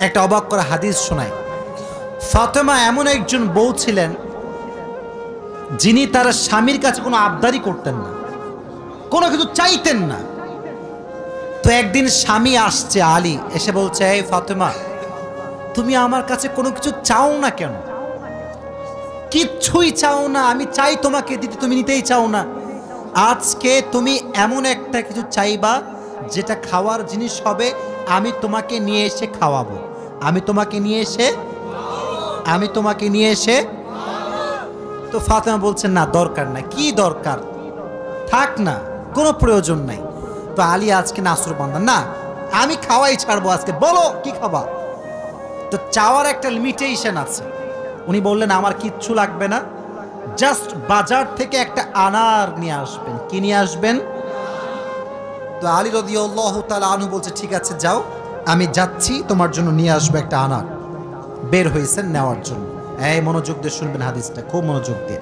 একটা অবাক করা হাদিস শোনায়। ফাতেমা এমন একজন বউ ছিলেন যিনি তার স্বামীর কাছে কোনো আবদারি করতেন না, কোনো কিছু চাইতেন না। তো একদিন স্বামী আসছে আলী, এসে বলছে, এই ফাতেমা, তুমি আমার কাছে কোনো কিছু চাও না কেন? কিচ্ছুই চাও না, আমি চাই তোমাকে দিতে, তুমি নিতেই চাও না। আজকে তুমি এমন একটা কিছু চাইবা যেটা খাওয়ার জিনিস হবে, আমি তোমাকে নিয়ে এসে খাওয়াবো, আমি তোমাকে নিয়ে এসে। তো ফাতেমা বলছেন, না দরকার নাই। কি দরকার, থাক না, কোনো প্রয়োজন নাই। তো আলী আজকে নাসর বান্দা, না আমি খাওয়াই ছাড়বো আজকে, বলো কি খাবা। তো চাওয়ার একটা লিমিটেশন আছে। উনি বললেন, আমার কিচ্ছু লাগবে না, জাস্ট বাজার থেকে একটা আনার নিয়ে আসবেন। কি নিয়ে আসবেন? তো আলী রাদিয়াল্লাহু তাআলা আনহু বলছে, ঠিক আছে যাও, আমি যাচ্ছি, তোমার জন্য নিয়ে আসবো একটা আনার। বের হয়েছেন নেওয়ার জন্য। এই মনোযোগ দিয়ে শুনবেন হাদিসটা, খুব মনোযোগ দিয়ে।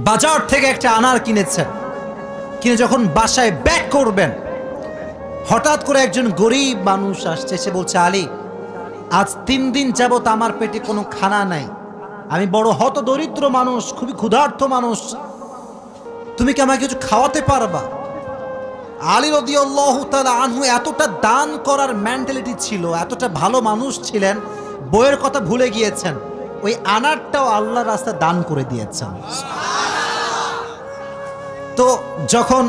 বাজার থেকে একটা আনার কিনেছেন, কিনে যখন বাসায় ব্যাক করবেন, হঠাৎ করে একজন গরিব মানুষ আসছে, সে বলছে, আলী, আজ 3 দিন যাবত আমার পেটে কোনো খানা নাই, আমি বড় হতদরিদ্র মানুষ, খুবই ক্ষুধার্ত মানুষ, তুমি কি আমাকে কিছু খাওয়াতে পারবা? আলী রাদিয়াল্লাহু তাআলা আনহু এতটা দান করার মেন্টালিটি ছিল, এতটা ভালো মানুষ ছিলেন, বইয়ের কথা ভুলে গিয়েছেন, ওই আনারটাও আল্লাহর রাস্তায় দান করে দিয়েছেন। তো যখন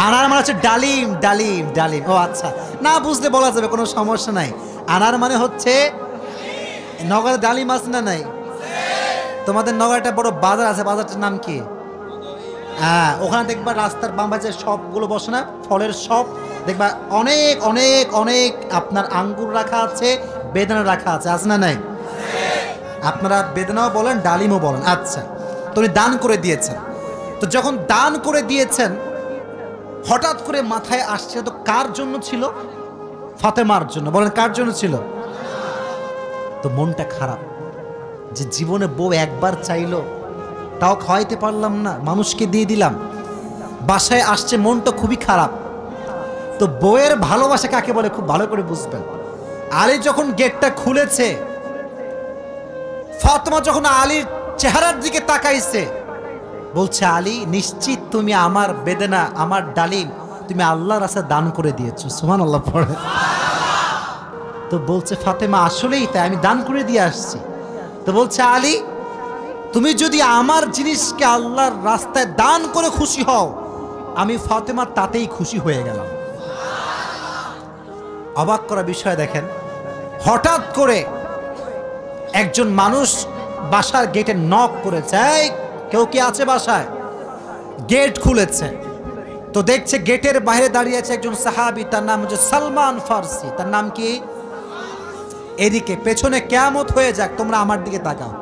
আনার মানে হচ্ছে ডালিম, ডালিম, ডালিম। ও আচ্ছা, না বুঝলে বলা যাবে, কোনো সমস্যা নাই। আনার মানে হচ্ছে, নগরে ডালিম আছে না নাই? তোমাদের নগরে একটা বড় বাজার আছে, বাজারটার নাম কি? হ্যাঁ, ওখানে দেখবা রাস্তার বাম পাশে সবগুলো বসে না, ফলের সব দেখবা, অনেক অনেক অনেক আপনার আঙ্গুর রাখা আছে, বেদানা রাখা আছে, আছে না নাই? আপনারা বেদানাও বলেন, ডালিমও বলেন। আচ্ছা, তো উনি দান করে দিয়েছেন। তো যখন দান করে দিয়েছেন, হঠাৎ করে মাথায় আসছে, তো কার জন্য ছিল? ফাতেমার জন্য। বলেন, কার জন্য ছিল? তো মনটা খারাপ যে জীবনে বউ একবার চাইলো, তাও খাওয়াইতে পারলাম না, মানুষকে দিয়ে দিলাম। বাসায় আসছে, মনটা খুবই খারাপ। তো বউয়ের ভালোবাসা কাকে বলে খুব ভালো করে বুঝবেন। আলী যখন গেটটা খুলেছে, ফাতেমা যখন আলীর চেহারার দিকে তাকাইছে, বলছে, আলী, নিশ্চিত তুমি আমার বেদনা, আমার ডালিম তুমি আল্লাহর রাস্তায় দান করে দিয়েছো। সুবহানাল্লাহ পড়ে। তো বলছে ফাতেমা, আসলেই তাই, আমি দান করে দিয়ে আসছি। তো বলছে, আলী, তুমি যদি আমার জিনিসকে আল্লাহর রাস্তায় দান করে খুশি হও, আমি ফাতেমা তাতেই খুশি হয়ে গেলাম। অবাক করা বিষয় দেখেন, হঠাৎ করে একজন মানুষ বাসার গেটে নক করেছে, কেউ কি আছে বাসায়? গেট খুলেছে, তো দেখছে গেটের বাইরে দাঁড়িয়ে আছে একজন সাহাবী, তার নাম হচ্ছে সালমান ফারসি। তার নাম কি? এদিকে পেছনে কিয়ামত হয়ে যাক, তোমরা আমার দিকে তাকাও।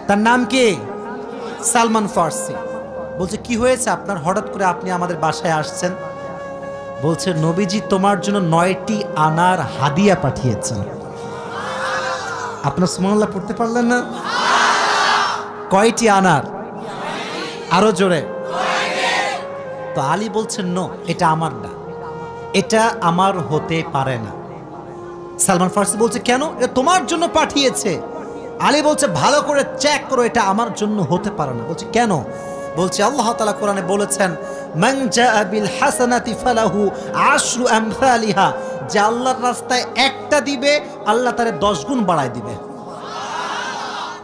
তার নাম কি? সালমান ফারসি। বলছে, কি হয়েছে আপনার, হঠাৎ করে আপনি আমাদের বাসায় আসছেন? বলছে, নবীজি তোমার জন্য 9টি আনার হাদিয়া পাঠিয়েছেন। আপনার সুবহানাল্লাহ পড়তে পারলেন না? কয়টি আনার? আরো জোরে। তো আলী বলছেন, নো, এটা আমার না, এটা আমার হতে পারে না। সালমান ফারসি বলছে, কেন? এটা তোমার জন্য পাঠিয়েছে। আলী বলছে, ভালো করে চেক করো, এটা আমার জন্য হতে পারে না। বলছে, কেন? বলছে, আল্লাহ তাআলা কোরআনে বলেছেন, মান জাআ বিল হাসানাতি ফালাহু আশরু আমসালিহা, যে আল্লাহর রাস্তায় একটা দিবে, আল্লাহ তারে 10 গুণ বাড়ায় দিবে।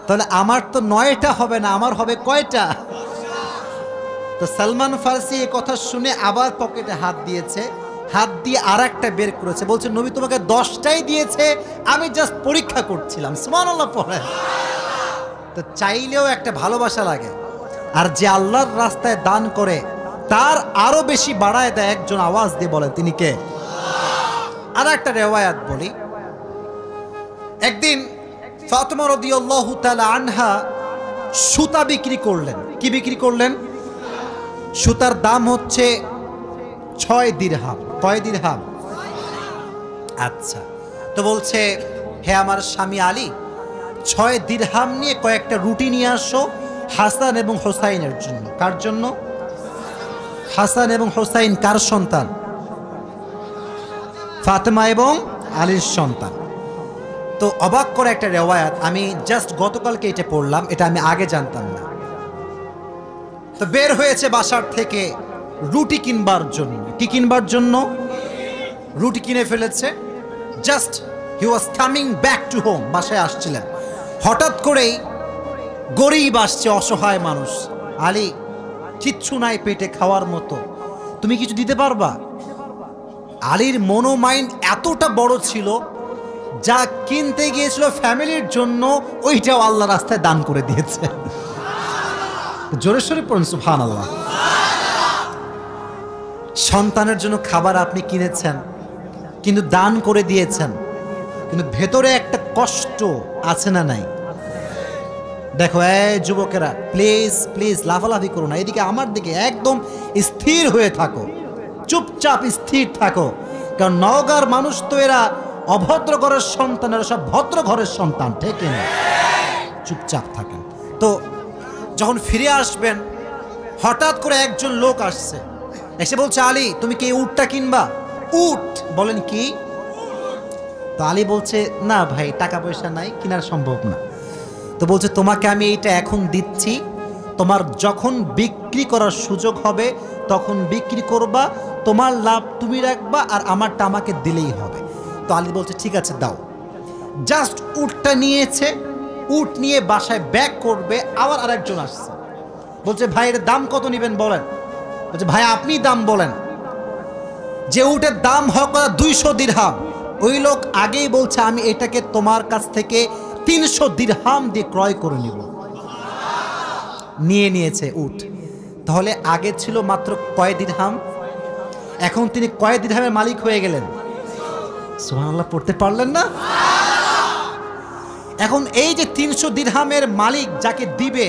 তাহলে আমার তো 9টা হবে না, আমার হবে কয়টা? তো সালমান ফারসি এই কথা শুনে আবার পকেটে হাত দিয়েছে, হাত দিয়ে আর একটা বের করেছে, বলছে, নবী তোমাকে 10টাই দিয়েছে, আমি জাস্ট পরীক্ষা করছিলাম। সুবহানাল্লাহ পড়ে। তো চাইলেও একটা ভালোবাসা লাগে, আর যে আল্লাহর রাস্তায় দান করে তার আরো বেশি বাড়ায় দেয়। একজন আওয়াজ দিয়ে বলেন, তিনি কে? আর একটা রিওয়ায়াত বলি, একদিন ফাতেমা রাদিয়াল্লাহু তাআলা আনহা সুতা বিক্রি করলেন। কি বিক্রি করলেন? সুতার দাম হচ্ছে 6 দিরহাম। কয় দিরহাম? আচ্ছা, তো বলছে, হে আমার স্বামী আলী, 6 দিরহাম নিয়ে কয়েকটা রুটি নিয়ে আসো হাসান এবং হোসাইনের জন্য। কার জন্য? হাসান এবং হোসাইন কার সন্তান? ফাতেমা এবং আলীর সন্তান। তো অবাক করে একটা রেওয়ায়াত, আমি জাস্ট গতকালকে এটা পড়লাম, এটা আমি আগে জানতাম না। তো বের হয়েছে বাসার থেকে রুটি কিনবার জন্য। কি কিনবার জন্য? রুটি কিনে ফেলেছে। Just he was coming back to home, বাসায় আসছিলেন। হঠাৎ করেই গরিব আসছে, অসহায় মানুষ। আলী, কিচ্ছু নাই পেটে খাওয়ার মতো, তুমি কিছু দিতে পারবা? আলীর মনোমাইন্ড এতটা বড় ছিল, যা কিনতে গিয়েছিল ফ্যামিলির জন্য ওইটাও আল্লাহ রাস্তায় দান করে দিয়েছে। জোরে সোরে পড়ুন সুবহানাল্লাহ। সন্তানের জন্য খাবার আপনি কিনেছেন, কিন্তু দান করে দিয়েছেন, কিন্তু ভেতরে একটা কষ্ট আছে না নাই? দেখো এই যুবকেরা, প্লিজ প্লিজ লাফালাফি করো না, এদিকে আমার দিকে একদম স্থির হয়ে থাকো, চুপচাপ স্থির থাকো। কারণ নওগাঁর মানুষ তো এরা অভদ্র ঘরের সন্তান, এরা সব ভদ্র ঘরের সন্তান, ঠিক না? চুপচাপ থাকেন। তো যখন ফিরে আসবেন, হঠাৎ করে একজন লোক আসছে, এসে বলছে, আলী তুমি কি উটটা কিনবা? উট? বলেন কি? তো আলী বলছে, না ভাই, টাকা পয়সা নাই, কেনার সম্ভব না। তো বলছে, তোমাকে আমি এইটা এখন দিচ্ছি, তোমার যখন বিক্রি করার সুযোগ হবে তখন বিক্রি করবা, তোমার লাভ তুমি রাখবা, আর আমারটা আমাকে দিলেই হবে। তো আলী বলছে, ঠিক আছে দাও। জাস্ট উটটা নিয়েছে, উট নিয়ে বাসায় ব্যাক করবে, আবার আরেকজন আসছে, বলছে, ভাই এর দাম কত নেবেন বলেন? বলছে, ভাই আপনি দাম বলেন। যে উটের দাম হয় 200 দিরহাম, ওই লোক আগেই বলছে, আমি এটাকে তোমার কাছ থেকে 300 দিরহাম দিয়ে ক্রয় করে নিব। নিয়ে নিয়েছে উট। তাহলে আগে ছিল মাত্র কয় দিরহাম, এখন তিনি কয় দিরহামের মালিক হয়ে গেলেন? সুবহানাল্লাহ পড়তে পারলেন না? এখন এই যে 300 দিরহামের মালিক যাকে দিবে,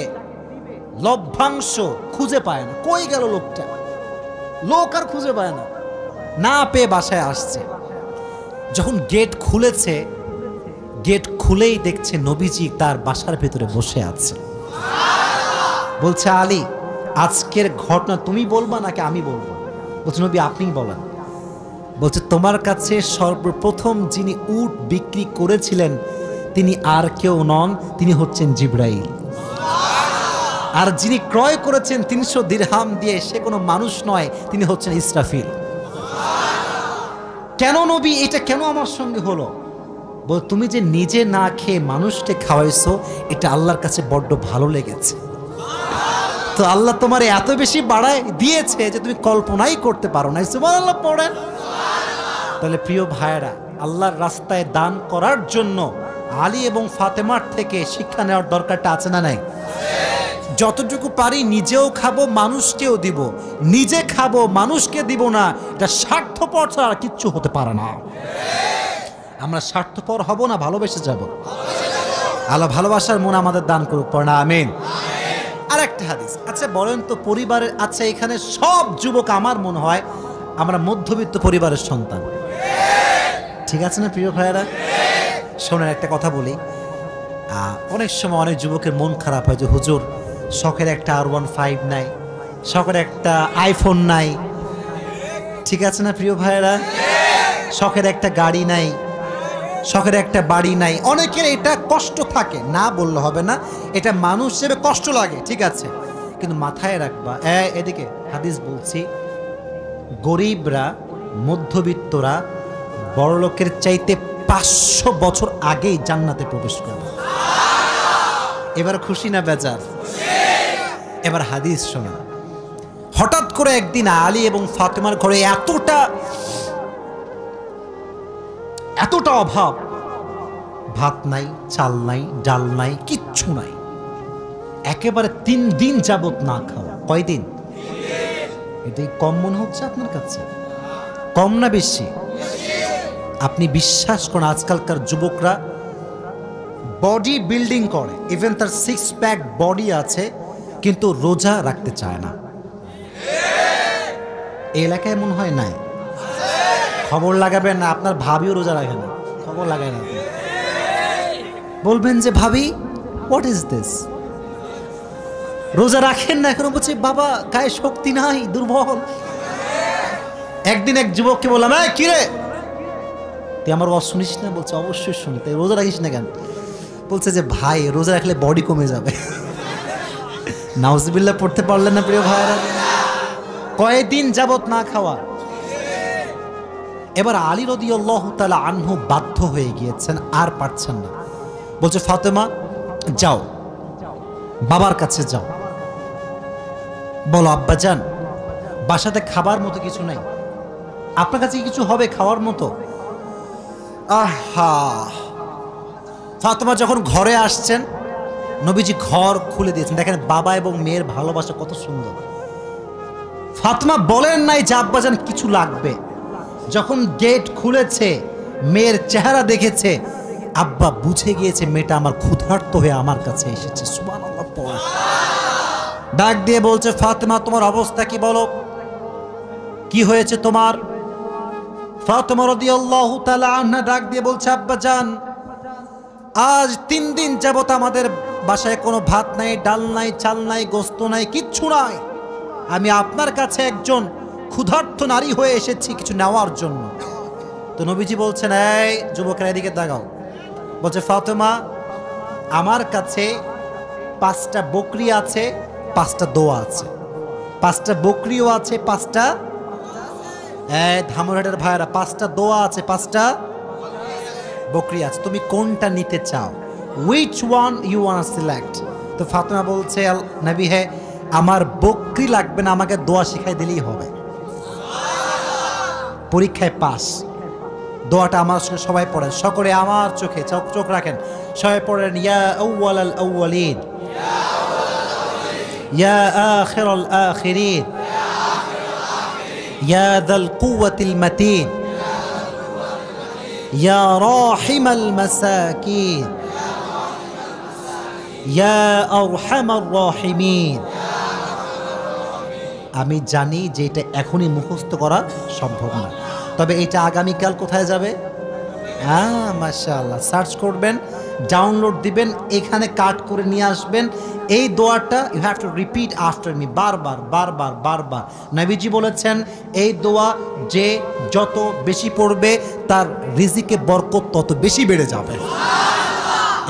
লভ্যাংশ খুঁজে পায় না। কই গেল লোকটা? লোক আর খুঁজে পায় না, না পেয়ে বাসায় আসছে। যখন গেট খুলেছে, গেট খুলেই দেখছে নবীজি তার বাসার ভেতরে বসে আছে। বলছে, আলী আজকের ঘটনা তুমি বলবা নাকি আমি বলবো? বলছে, নবী আপনিই বলেন। বলছে, তোমার কাছে সর্বপ্রথম যিনি উট বিক্রি করেছিলেন তিনি আর কেউ নন, তিনি হচ্ছেন জিবরাইল। আর যিনি ক্রয় করেছেন 300 দিরহাম দিয়ে, সে কোনো মানুষ নয়, তিনি হচ্ছেন ইসরাফিল। কেন নবী, এটা কেন আমার সঙ্গে হলো? বল, তুমি যে নিজে না খেয়ে মানুষকে খাওয়াইছো, এটা আল্লাহর কাছে বড্ড ভালো লেগেছে। তো আল্লাহ তোমার এত বেশি বাড়ায় দিয়েছে যে তুমি কল্পনাই করতে পারো না। সুবহানাল্লাহ পড়েন। তাহলে প্রিয় ভাইয়েরা, আল্লাহর রাস্তায় দান করার জন্য আলী এবং ফাতেমার থেকে শিক্ষা নেওয়ার দরকারটা আছে না নাই? যতটুকু পারি নিজেও খাবো, মানুষকেও দিব। নিজে খাবো, মানুষকে দিব না, এটা স্বার্থপর ছাড়া কিচ্ছু হতে পারে না। আমরা স্বার্থপর হব না, ভালোবেসে যাব। আল্লাহ ভালোবাসার মন আমাদের দান করুক, পড়না আমিন। আর একটা হাদিস, আচ্ছা বলেন তো পরিবারের, আচ্ছা এখানে সব যুবক আমার মনে হয় আমরা মধ্যবিত্ত পরিবারের সন্তান, ঠিক আছে না প্রিয় ভাইয়েরা? শোনেন একটা কথা বলি, অনেক সময় অনেক যুবকের মন খারাপ হয় যে হুজুর শখের একটা R15 নাই, শখের একটা আইফোন নাই, ঠিক আছে না প্রিয় ভাইয়েরা? শখের একটা গাড়ি নাই, শখের একটা বাড়ি নাই। অনেকের এটা কষ্ট থাকে, না বললে হবে না, এটা মানুষ হিসেবে কষ্ট লাগে, ঠিক আছে, কিন্তু মাথায় রাখবা, এদিকে হাদিস বলছি, গরিবরা, মধ্যবিত্তরা বড়লোকের চাইতে 500 বছর আগেই জান্নাতে প্রবেশ করবে। এবার খুশি না বেজার? এবার হাদিস শোনা। হঠাৎ করে একদিন আলী এবং ফাতেমার ঘরে এতটা অভাব, ভাত নাই, চাল নাই, ডাল নাই, কিচ্ছু নাই, একেবারে 3 দিন যাবত না খাওয়া। কয়দিন? এটাই কম মনে হচ্ছে আপনার কাছে? কম না বেশি? আপনি বিশ্বাস করেন আজকালকার যুবকরা বডি বিল্ডিং করে, ইভেন তার 6 প্যাক বডি আছে, কিন্তু রোজা রাখতে চায় না। এই এলাকায় মনে হয় নাই? খবর লাগাবেন না, আপনার ভাবিও রোজা রাখে না, খবর লাগায় না। বলবেন যে ভাবি হোয়াট ইজ দিস, রোজা রাখেন না? এখন বলছে বাবা গায়ে শক্তি নাই, দুর্বল। একদিন এক যুবককে বললাম, কিরে তুই আমার ওয়াজ শুনিস না? বলছে অবশ্যই শুনি। তাই রোজা রাখিস না কেন? বলছে যে ভাই রোজা রাখলে বডি কমে যাবে। নাউজুবিল্লাহ পড়তে পারলেন না প্রিয় ভাইরা? কয়েকদিন যাবত না খাওয়া। এবার আলী রাদিয়াল্লাহু তাআলা আনহু বাধ্য হয়ে গিয়েছেন, আর পারছেন না। বলছে ফাতেমা যাও, বাবার কাছে যাও, বলো আব্বাজান বাসাতে খাবার মতো কিছু নাই, আপনার কাছে কিছু হবে খাওয়ার মতো? আহা! ফাতেমা যখন ঘরে আসছেন, নবীজি ঘর খুলে দিয়েছেন। দেখেন বাবা এবং মেয়ের ভালোবাসা কত সুন্দর। ফাতেমা বলেন নাই যে আব্বাজান কিছু লাগবে। যখন গেট খুলেছে, মেয়ের চেহারা দেখেছে, আব্বা বুঝে গিয়েছে মেয়েটা আমার ক্ষুধার্ত হয়ে আমার কাছে এসেছে। সুবহানাল্লাহ পড়ে ডাক দিয়ে বলছে ফাতেমা তোমার অবস্থা কি বলো, কি হয়েছে তোমার? ফাতেমা রাদিয়াল্লাহু তাআলা আনহা ডাক দিয়ে বলছে আব্বাজান আজ 3 দিন যাবত আমাদের বাসায় কোনো ভাত নাই, ডাল নাই, চাল নাই, গোস্ত নাই, কিচ্ছু নাই। আমি আপনার কাছে একজন ক্ষুধার্ত নারী হয়ে এসেছি কিছু নেওয়ার জন্য। তো নবীজি বলছেন এই যুবকেরা এদিকে তাকাও। বলছে ফাতেমা আমার কাছে 5টা বকরি আছে, 5টা দোয়া আছে। 5টা বকরিও আছে, 5টা ধামরাটের ভাইরা 5টা দোয়া আছে, 5টা বকরি আছে। তুমি কোনটা নিতে চাও? which one you want to select? তো ফাতেমা বলছে নবী হে আমার বকরি লাগবে না, আমাকে দোয়া শিখাই দিলেই হবে। পরীক্ষায় পাস। দোয়াটা আমার সঙ্গে সবাই পড়েন, সকলে আমার চোখে চোখ রাখেন, সবাই পড়েন ইয়া আউয়ালাল আউয়ালিন ইয়া আখিরাল আখিরিন ইয়া যাল কুওয়াতিল মাতিন ইয়া রাহিমাল মাসাকিন ইয়া আরহামার রাহিমিন। আমি জানি যে এটা এখনই মুখস্থ করা সম্ভব না, তবে এটা আগামীকাল কোথায় যাবে? মাশাআল্লাহ সার্চ করবেন, ডাউনলোড দিবেন, এখানে কাট করে নিয়ে আসবেন। এই দোয়াটা you have to repeat after me, বারবার বারবার বারবার। নবীজি বলেছেন এই দোয়া যে যত বেশি পড়বে তার রিজিকে বরকত তত বেশি বেড়ে যাবে।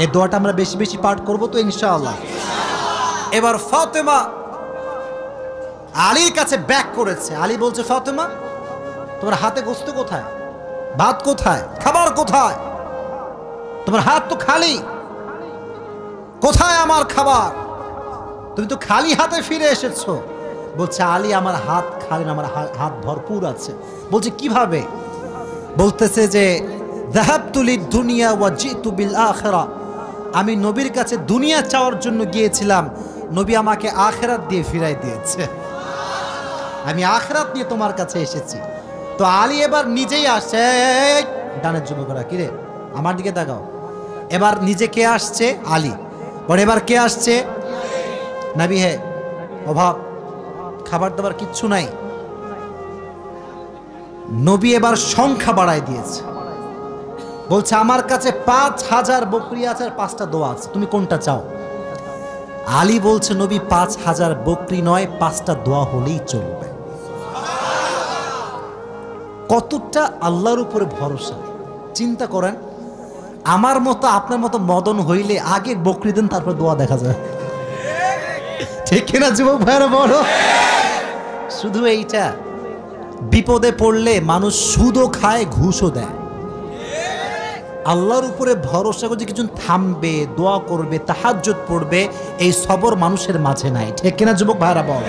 এই দোয়াটা আমরা বেশি বেশি পাঠ করব তো ইনশাআল্লাহ। এবার ফাতেমা আলীর কাছে ব্যাক করেছে। আলী বলছে ফাতেমা তোমার হাতে গোস্ত কোথায়, ভাত কোথায়, খাবার কোথায়? তোমার হাত তো খালি, কোথায় আমার খাবার? তুমি তো খালি হাতে ফিরে এসেছো। বলছে আলী আমার হাত খালি না, আমার হাত ভরপুর আছে। বলছে কিভাবে? বলতেছে যে যাহাবতু লিদ-দুনিয়া ওয়া জিতু বিল আখিরা, আমি নবীর কাছে দুনিয়া চাওয়ার জন্য গিয়েছিলাম, নবী আমাকে আখিরাত দিয়ে ফিরাই দিয়েছে। আমি আখিরাত নিয়ে তোমার কাছে এসেছি। তো আলী এবার নিজেই আসছে। ডানের যুবকরা কিরে আমার দিকে তাকাও। এবার নিজে কে আসছে? আলী। পরে এবার কে আসছে? নবী হে অভাব, খাবার দাবার কিচ্ছু নাই। নবী এবার সংখ্যা বাড়ায় দিয়েছে। বলছে আমার কাছে 5000 বকরি আছে আর 5টা দোয়া আছে, তুমি কোনটা চাও? আলী বলছে নবী 5000 বকরি নয়, 5টা দোয়া হলেই চলবে। কতটা আল্লাহর উপরে ভরসা চিন্তা করেন। আমার মতো আপনার মতো মদন হইলে আগে বকরি দেন, তারপর দোয়া দেখা যায়, ঠিক কিনা যুবক ভাইরা? বড় শুধু এইটা, বিপদে পড়লে মানুষ সুদও খায়, ঘুষও দেয়। আল্লাহর উপরে ভরসা করে কিছু থামবে, দোয়া করবে, তাহাজ্জুদ পড়বে, এই সবর মানুষের মাঝে নাই, ঠিক কিনা যুবক ভাইরা? বল।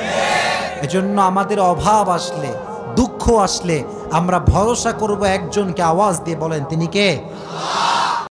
এজন্য আমাদের অভাব আসলে, দুঃখ আসলে আমরা ভরসা করব একজনকে। আওয়াজ দিয়ে বলেন তিনি কে?